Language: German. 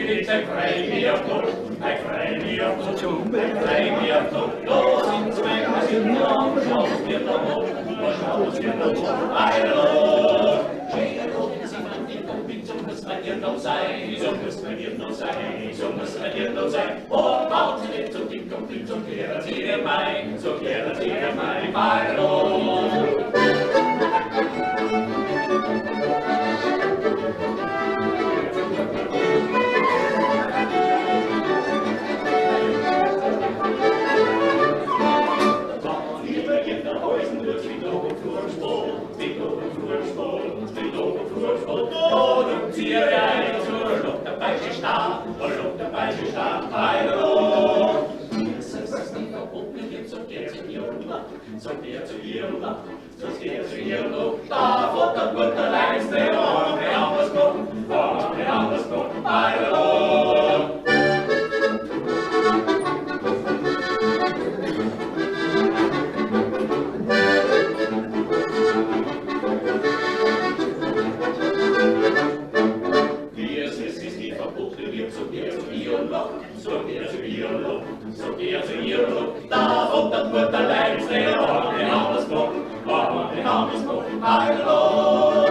Felix, ein Freimi auf Tod, ein Freimi auf Tod, ein Freimi auf Tod. Los ins Weg, was in der Hand, schaut mir da hoch, was schaut mir da hoch, hallo! Schöne Roten, sie fand die Kumpel, so muss bei dir noch sein, so muss bei dir noch sein, so muss bei dir noch sein. Oh, baut sie nicht so dick und dick, so kehren sie dir mein, so kehren sie dir mein, hallo! So der zu ihrem Land, so der zu ihrem Land, da fährt der guter Leiste, oh, wir haben was kommen, oh, wir haben was kommen, hallo! Wie es ist die Verbuchte, wird so der zu ihrem Land, so der zu ihrem Land, so der zu ihrem Land, da fährt der guter Leiste, oh, wir haben was kommen, hallo!